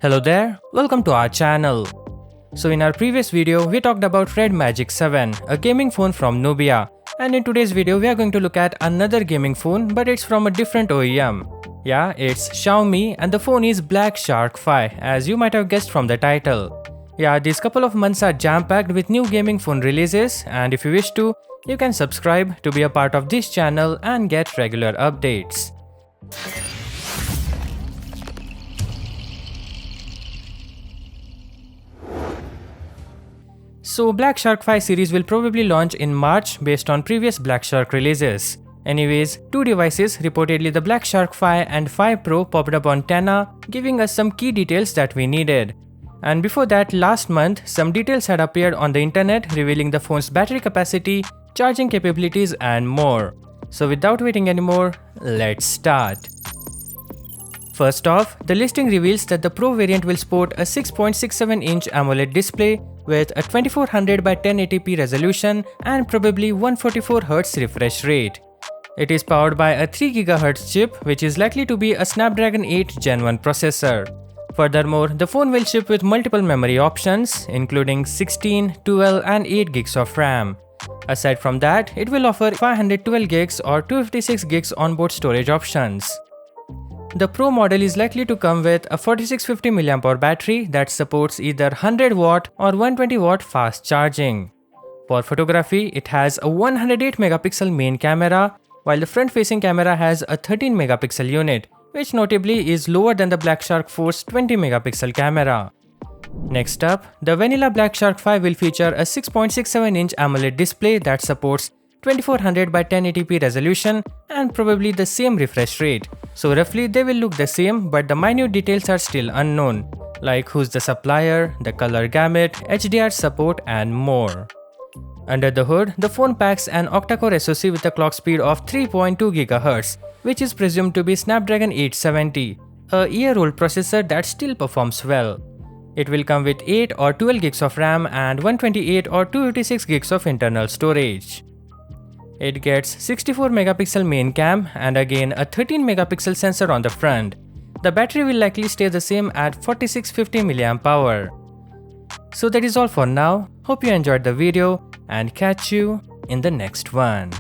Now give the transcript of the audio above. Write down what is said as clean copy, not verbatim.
Hello there, welcome to our channel. So in our previous video, we talked about Red Magic 7, a gaming phone from Nubia. And in today's video, we are going to look at another gaming phone, but it's from a different OEM. Yeah, it's Xiaomi and the phone is Black Shark 5, as you might have guessed from the title. Yeah, these couple of months are jam-packed with new gaming phone releases, and if you wish to, you can subscribe to be a part of this channel and get regular updates. So Black Shark 5 series will probably launch in March based on previous Black Shark releases. Anyways, two devices, reportedly the Black Shark 5 and 5 Pro, popped up on Tenna, giving us some key details that we needed. And before that, last month, some details had appeared on the internet revealing the phone's battery capacity, charging capabilities and more. So without waiting anymore, let's start. First off, the listing reveals that the Pro variant will sport a 6.67-inch AMOLED display with a 2400 by 1080p resolution and probably 144Hz refresh rate. It is powered by a 3GHz chip, which is likely to be a Snapdragon 8 Gen 1 processor. Furthermore, the phone will ship with multiple memory options, including 16, 12 and 8 gigs of RAM. Aside from that, it will offer 512 gigs or 256 gigs onboard storage options. The Pro model is likely to come with a 4650 mAh battery that supports either 100W or 120W fast charging. For photography, it has a 108 megapixel main camera, while the front-facing camera has a 13 megapixel unit, which notably is lower than the Black Shark 4's 20 megapixel camera. Next up, the vanilla Black Shark 5 will feature a 6.67-inch AMOLED display that supports 2400 by 1080p resolution and probably the same refresh rate. So roughly they will look the same, but the minute details are still unknown, like who's the supplier, the color gamut, HDR support and more. Under the hood, the phone packs an octa-core SoC with a clock speed of 3.2 GHz, which is presumed to be Snapdragon 870, a year-old processor that still performs well. It will come with 8 or 12 gigs of RAM and 128 or 256 gigs of internal storage. It gets 64 megapixel main cam and again a 13 megapixel sensor on the front. The battery will likely stay the same at 4650 mAh. So that is all for now. Hope you enjoyed the video and catch you in the next one.